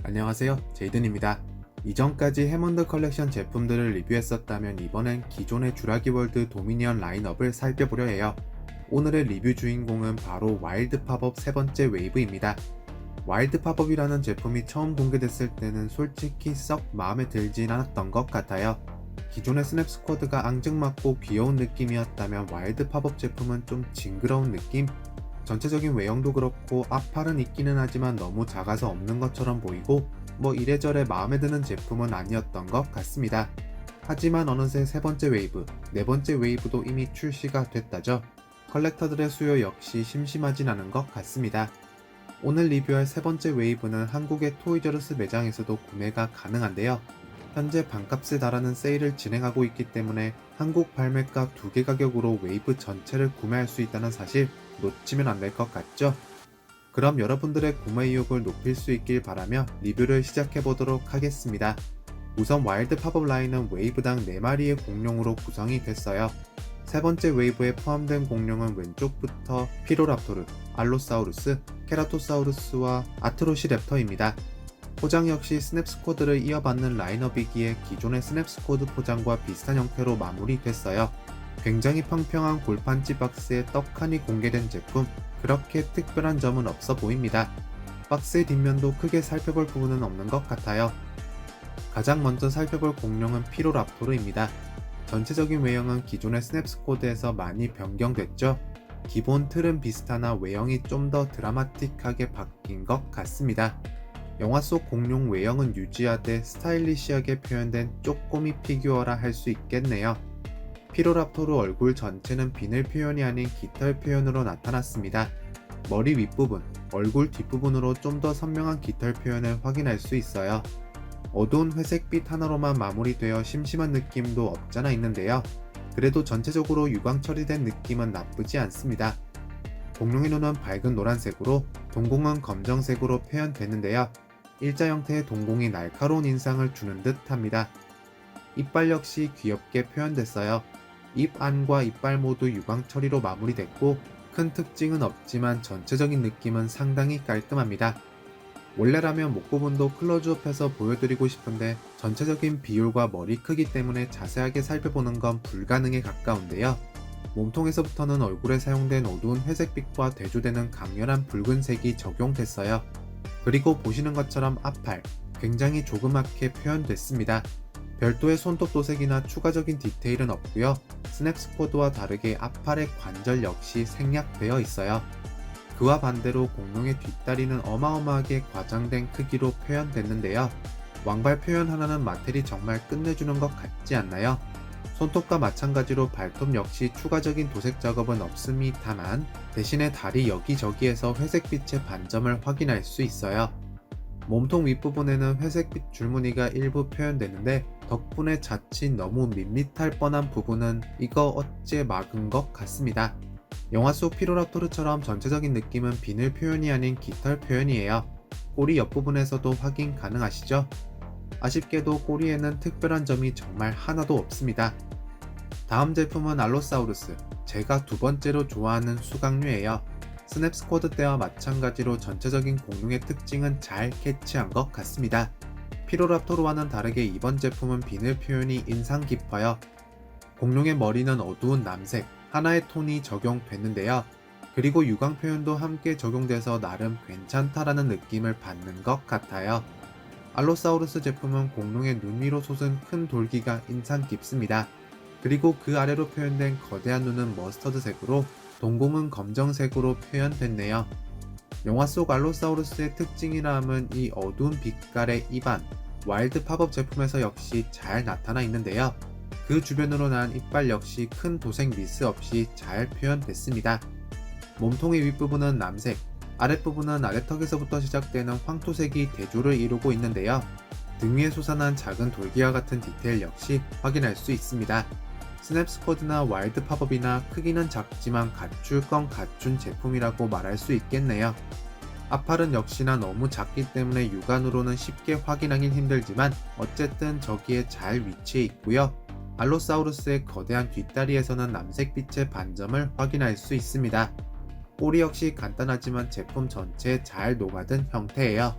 안녕하세요, 제이든입니다. 이전까지 해먼드 컬렉션 제품들을 리뷰했었다면 이번엔 기존의 주라기 월드 도미니언 라인업을 살펴보려 해요. 오늘의 리뷰 주인공은 바로 와일드 팝업 세 번째 웨이브입니다. 와일드 팝업이라는 제품이 처음 공개됐을 때는 솔직히 썩 마음에 들진 않았던 것 같아요. 기존의 스냅 스쿼드가 앙증맞고 귀여운 느낌이었다면 와일드 팝업 제품은 좀 징그러운 느낌? 전체적인 외형도 그렇고 앞팔은 있기는 하지만 너무 작아서 없는 것처럼 보이고 뭐 이래저래 마음에 드는 제품은 아니었던 것 같습니다. 하지만 어느새 세 번째 웨이브, 네 번째 웨이브도 이미 출시가 됐다죠. 컬렉터들의 수요 역시 심심하진 않은 것 같습니다. 오늘 리뷰할 세 번째 웨이브는 한국의 토이저르스 매장에서도 구매가 가능한데요. 현재 반값에 달하는 세일을 진행하고 있기 때문에 한국 발매가 2개 가격으로 웨이브 전체를 구매할 수 있다는 사실 놓치면 안 될 것 같죠? 그럼 여러분들의 구매 의욕을 높일 수 있길 바라며 리뷰를 시작해보도록 하겠습니다. 우선 와일드 팝업 라인은 웨이브당 4마리의 공룡으로 구성이 됐어요. 세 번째 웨이브에 포함된 공룡은 왼쪽부터 피로랍토르, 알로사우루스, 케라토사우루스와 아트로시랩터입니다. 포장 역시 스냅 스쿼드를 이어받는 라인업이기에 기존의 스냅 스쿼드 포장과 비슷한 형태로 마무리됐어요. 굉장히 평평한 골판지 박스에 떡하니 공개된 제품, 그렇게 특별한 점은 없어 보입니다. 박스의 뒷면도 크게 살펴볼 부분은 없는 것 같아요. 가장 먼저 살펴볼 공룡은 피로랍토르입니다. 전체적인 외형은 기존의 스냅 스쿼드에서 많이 변경됐죠. 기본 틀은 비슷하나 외형이 좀 더 드라마틱하게 바뀐 것 같습니다. 영화 속 공룡 외형은 유지하되 스타일리시하게 표현된 쪼꼬미 피규어라 할 수 있겠네요. 피로랍토르 얼굴 전체는 비늘 표현이 아닌 깃털 표현으로 나타났습니다. 머리 윗부분, 얼굴 뒷부분으로 좀 더 선명한 깃털 표현을 확인할 수 있어요. 어두운 회색빛 하나로만 마무리되어 심심한 느낌도 없잖아 있는데요. 그래도 전체적으로 유광 처리된 느낌은 나쁘지 않습니다. 공룡의 눈은 밝은 노란색으로, 동공은 검정색으로 표현됐는데요. 일자 형태의 동공이 날카로운 인상을 주는 듯 합니다. 이빨 역시 귀엽게 표현됐어요. 입 안과 이빨 모두 유광 처리로 마무리됐고 큰 특징은 없지만 전체적인 느낌은 상당히 깔끔합니다. 원래라면 목 부분도 클로즈업해서 보여드리고 싶은데 전체적인 비율과 머리 크기 때문에 자세하게 살펴보는 건 불가능에 가까운데요. 몸통에서부터는 얼굴에 사용된 어두운 회색빛과 대조되는 강렬한 붉은색이 적용됐어요. 그리고 보시는 것처럼 앞팔, 굉장히 조그맣게 표현됐습니다. 별도의 손톱 도색이나 추가적인 디테일은 없고요. 스냅 스쿼드와 다르게 앞팔의 관절 역시 생략되어 있어요. 그와 반대로 공룡의 뒷다리는 어마어마하게 과장된 크기로 표현됐는데요. 왕발 표현 하나는 마텔이 정말 끝내주는 것 같지 않나요? 손톱과 마찬가지로 발톱 역시 추가적인 도색 작업은 없음이 다만 대신에 다리 여기저기에서 회색빛의 반점을 확인할 수 있어요. 몸통 윗부분에는 회색빛 줄무늬가 일부 표현되는데 덕분에 자칫 너무 밋밋할 뻔한 부분은 이거 어째 막은 것 같습니다. 영화 속 피로랍토르처럼 전체적인 느낌은 비늘 표현이 아닌 깃털 표현이에요. 꼬리 옆부분에서도 확인 가능하시죠? 아쉽게도 꼬리에는 특별한 점이 정말 하나도 없습니다. 다음 제품은 알로사우루스, 제가 두 번째로 좋아하는 수강류예요. 스냅 스쿼드 때와 마찬가지로 전체적인 공룡의 특징은 잘 캐치한 것 같습니다. 피로랍토르와는 다르게 이번 제품은 비늘 표현이 인상 깊어요. 공룡의 머리는 어두운 남색, 하나의 톤이 적용됐는데요. 그리고 유광 표현도 함께 적용돼서 나름 괜찮다라는 느낌을 받는 것 같아요. 알로사우루스 제품은 공룡의 눈 위로 솟은 큰 돌기가 인상 깊습니다. 그리고 그 아래로 표현된 거대한 눈은 머스터드색으로, 동공은 검정색으로 표현됐네요. 영화 속 알로사우루스의 특징이라 함은 이 어두운 빛깔의 입안, 와일드 팝업 제품에서 역시 잘 나타나 있는데요. 그 주변으로 난 이빨 역시 큰 도색 미스 없이 잘 표현됐습니다. 몸통의 윗부분은 남색, 아랫부분은 아래턱에서부터 시작되는 황토색이 대조를 이루고 있는데요. 등 위에 솟아난 작은 돌기와 같은 디테일 역시 확인할 수 있습니다. 스냅 스쿼드나 와일드 팝업이나 크기는 작지만 갖출 건 갖춘 제품이라고 말할 수 있겠네요. 앞팔은 역시나 너무 작기 때문에 육안으로는 쉽게 확인하긴 힘들지만 어쨌든 저기에 잘 위치해 있고요. 알로사우루스의 거대한 뒷다리에서는 남색빛의 반점을 확인할 수 있습니다. 꼬리 역시 간단하지만 제품 전체에 잘 녹아든 형태예요.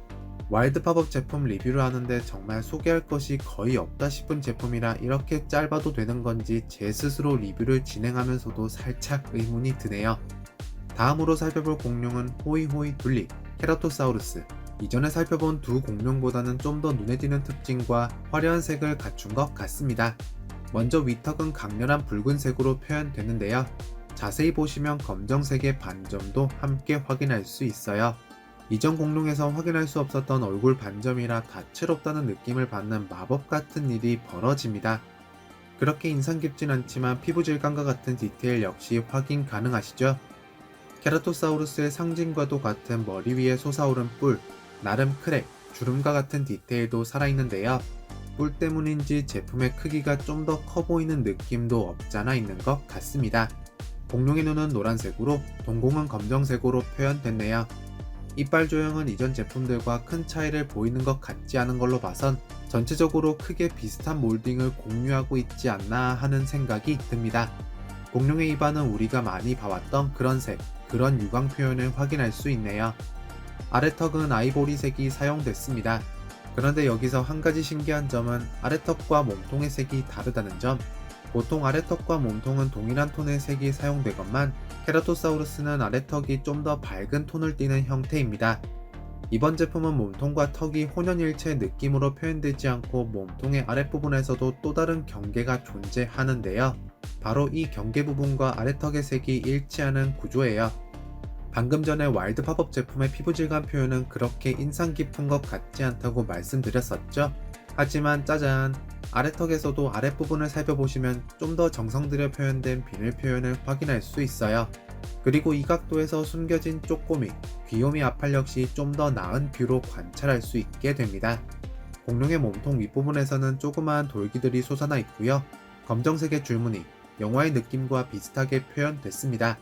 와일드 팝업 제품 리뷰를 하는데 정말 소개할 것이 거의 없다 싶은 제품이라 이렇게 짧아도 되는 건지 제 스스로 리뷰를 진행하면서도 살짝 의문이 드네요. 다음으로 살펴볼 공룡은 호이호이 둘리, 케라토사우루스. 이전에 살펴본 두 공룡보다는 좀 더 눈에 띄는 특징과 화려한 색을 갖춘 것 같습니다. 먼저 위턱은 강렬한 붉은색으로 표현되는데요. 자세히 보시면 검정색의 반점도 함께 확인할 수 있어요. 이전 공룡에서 확인할 수 없었던 얼굴 반점이라 다채롭다는 느낌을 받는 마법 같은 일이 벌어집니다. 그렇게 인상 깊진 않지만 피부 질감과 같은 디테일 역시 확인 가능하시죠? 케라토사우루스의 상징과도 같은 머리 위에 솟아오른 뿔, 나름 크랙, 주름과 같은 디테일도 살아있는데요. 뿔 때문인지 제품의 크기가 좀 더 커 보이는 느낌도 없잖아 있는 것 같습니다. 공룡의 눈은 노란색으로, 동공은 검정색으로 표현됐네요. 이빨 조형은 이전 제품들과 큰 차이를 보이는 것 같지 않은 걸로 봐선 전체적으로 크게 비슷한 몰딩을 공유하고 있지 않나 하는 생각이 듭니다. 공룡의 입안은 우리가 많이 봐왔던 그런 색, 그런 유광 표현을 확인할 수 있네요. 아래턱은 아이보리색이 사용됐습니다. 그런데 여기서 한 가지 신기한 점은 아래턱과 몸통의 색이 다르다는 점. 보통 아래턱과 몸통은 동일한 톤의 색이 사용되건만 케라토사우루스는 아래턱이 좀 더 밝은 톤을 띠는 형태입니다. 이번 제품은 몸통과 턱이 혼연일체 느낌으로 표현되지 않고 몸통의 아랫부분에서도 또 다른 경계가 존재하는데요. 바로 이 경계 부분과 아래턱의 색이 일치하는 구조예요. 방금 전에 와일드 팝업 제품의 피부 질감 표현은 그렇게 인상 깊은 것 같지 않다고 말씀드렸었죠? 하지만 짜잔! 아래턱에서도 아랫부분을 살펴보시면 좀 더 정성들여 표현된 비늘 표현을 확인할 수 있어요. 그리고 이 각도에서 숨겨진 쪼꼬미, 귀요미 앞팔 역시 좀 더 나은 뷰로 관찰할 수 있게 됩니다. 공룡의 몸통 윗부분에서는 조그마한 돌기들이 솟아나 있고요. 검정색의 줄무늬, 영화의 느낌과 비슷하게 표현됐습니다.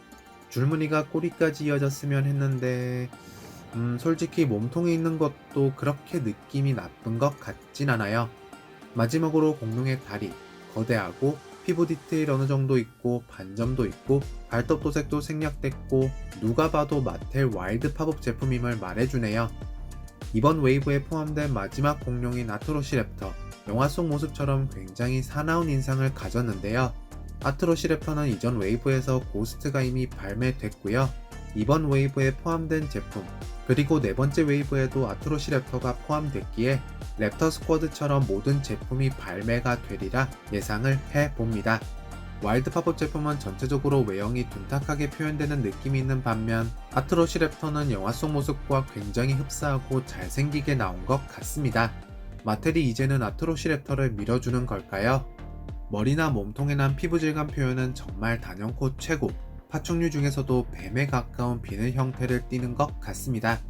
줄무늬가 꼬리까지 이어졌으면 했는데 솔직히 몸통에 있는 것도 그렇게 느낌이 나쁜 것 같진 않아요. 마지막으로 공룡의 다리, 거대하고 피부 디테일 어느 정도 있고 반점도 있고 발톱 도색도 생략됐고 누가 봐도 마텔 와일드 팝업 제품임을 말해주네요. 이번 웨이브에 포함된 마지막 공룡인 아트로시랩터, 영화 속 모습처럼 굉장히 사나운 인상을 가졌는데요. 아트로시랩터는 이전 웨이브에서 고스트가 이미 발매됐고요. 이번 웨이브에 포함된 제품, 그리고 네 번째 웨이브에도 아트로시랩터가 포함됐기에 랩터 스쿼드처럼 모든 제품이 발매가 되리라 예상을 해봅니다. 와일드 팝업 제품은 전체적으로 외형이 둔탁하게 표현되는 느낌이 있는 반면 아트로시랩터는 영화 속 모습과 굉장히 흡사하고 잘생기게 나온 것 같습니다. 마텔이 이제는 아트로시랩터를 밀어주는 걸까요? 머리나 몸통에 난 피부 질감 표현은 정말 단연코 최고, 파충류 중에서도 뱀에 가까운 비늘 형태를 띠는 것 같습니다.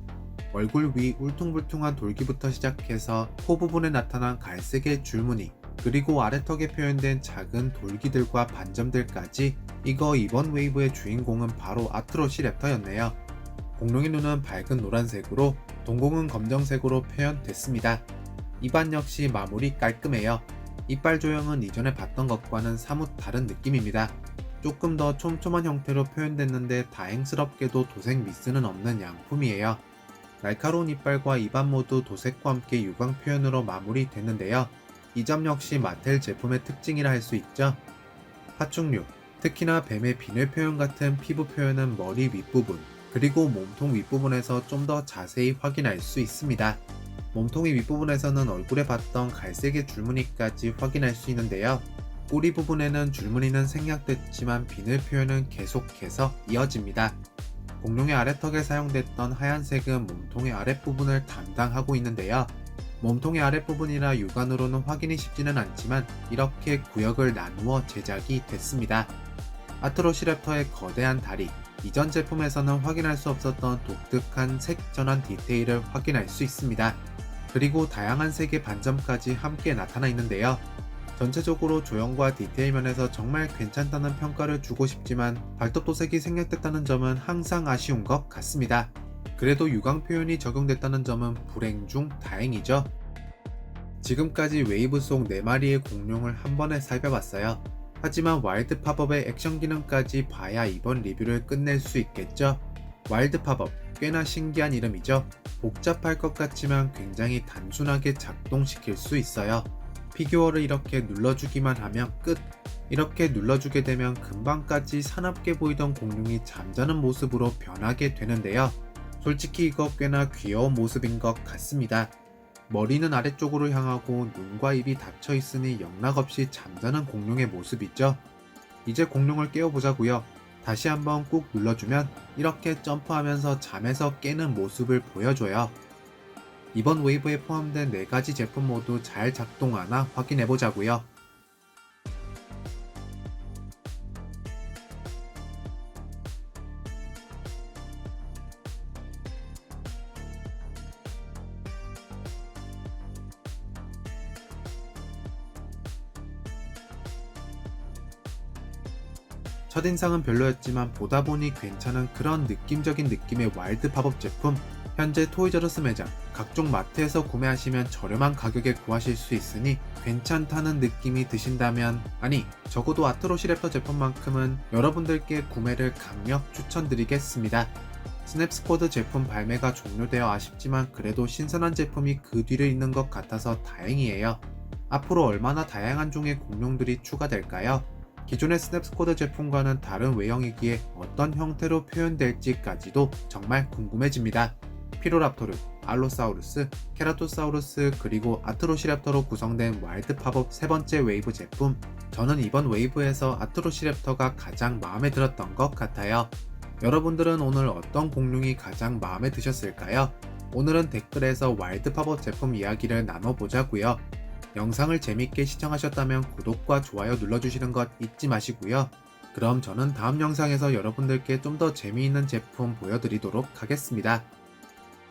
얼굴 위 울퉁불퉁한 돌기부터 시작해서 코 부분에 나타난 갈색의 줄무늬, 그리고 아래턱에 표현된 작은 돌기들과 반점들까지 이거 이번 웨이브의 주인공은 바로 아트로시랩터였네요. 공룡의 눈은 밝은 노란색으로, 동공은 검정색으로 표현됐습니다. 입안 역시 마무리 깔끔해요. 이빨 조형은 이전에 봤던 것과는 사뭇 다른 느낌입니다. 조금 더 촘촘한 형태로 표현됐는데 다행스럽게도 도색 미스는 없는 양품이에요. 날카로운 이빨과 입안 모두 도색과 함께 유광 표현으로 마무리됐는데요. 이 점 역시 마텔 제품의 특징이라 할 수 있죠. 파충류, 특히나 뱀의 비늘 표현 같은 피부 표현은 머리 윗부분, 그리고 몸통 윗부분에서 좀 더 자세히 확인할 수 있습니다. 몸통의 윗부분에서는 얼굴에 봤던 갈색의 줄무늬까지 확인할 수 있는데요. 꼬리 부분에는 줄무늬는 생략됐지만 비늘 표현은 계속해서 이어집니다. 공룡의 아래턱에 사용됐던 하얀색은 몸통의 아랫부분을 담당하고 있는데요. 몸통의 아랫부분이라 육안으로는 확인이 쉽지는 않지만 이렇게 구역을 나누어 제작이 됐습니다. 아트로시랩터의 거대한 다리, 이전 제품에서는 확인할 수 없었던 독특한 색 전환 디테일을 확인할 수 있습니다. 그리고 다양한 색의 반점까지 함께 나타나 있는데요. 전체적으로 조형과 디테일 면에서 정말 괜찮다는 평가를 주고 싶지만 발톱 도색이 생략됐다는 점은 항상 아쉬운 것 같습니다. 그래도 유광 표현이 적용됐다는 점은 불행 중 다행이죠. 지금까지 웨이브 속 4마리의 공룡을 한 번에 살펴봤어요. 하지만 와일드 팝업의 액션 기능까지 봐야 이번 리뷰를 끝낼 수 있겠죠? 와일드 팝업, 꽤나 신기한 이름이죠. 복잡할 것 같지만 굉장히 단순하게 작동시킬 수 있어요. 피규어를 이렇게 눌러주기만 하면 끝! 이렇게 눌러주게 되면 금방까지 사납게 보이던 공룡이 잠자는 모습으로 변하게 되는데요. 솔직히 이거 꽤나 귀여운 모습인 것 같습니다. 머리는 아래쪽으로 향하고 눈과 입이 닫혀 있으니 영락없이 잠자는 공룡의 모습이죠. 이제 공룡을 깨워보자고요. 다시 한번 꾹 눌러주면 이렇게 점프하면서 잠에서 깨는 모습을 보여줘요. 이번 웨이브에 포함된 4가지 제품 모두 잘 작동하나 확인해보자고요. 첫인상은 별로였지만 보다 보니 괜찮은 그런 느낌적인 느낌의 와일드 팝업 제품. 현재 토이저러스 매장, 각종 마트에서 구매하시면 저렴한 가격에 구하실 수 있으니 괜찮다는 느낌이 드신다면, 아니 적어도 아트로시랩터 제품만큼은 여러분들께 구매를 강력 추천드리겠습니다. 스냅스쿼드 제품 발매가 종료되어 아쉽지만 그래도 신선한 제품이 그 뒤를 잇는 것 같아서 다행이에요. 앞으로 얼마나 다양한 종의 공룡들이 추가될까요? 기존의 스냅스쿼드 제품과는 다른 외형이기에 어떤 형태로 표현될지까지도 정말 궁금해집니다. 피로랍토르, 알로사우루스, 케라토사우루스 그리고 아트로시랩터로 구성된 와일드 팝업 세 번째 웨이브 제품. 저는 이번 웨이브에서 아트로시랩터가 가장 마음에 들었던 것 같아요. 여러분들은 오늘 어떤 공룡이 가장 마음에 드셨을까요? 오늘은 댓글에서 와일드 팝업 제품 이야기를 나눠보자고요. 영상을 재밌게 시청하셨다면 구독과 좋아요 눌러주시는 것 잊지 마시고요. 그럼 저는 다음 영상에서 여러분들께 좀 더 재미있는 제품 보여드리도록 하겠습니다.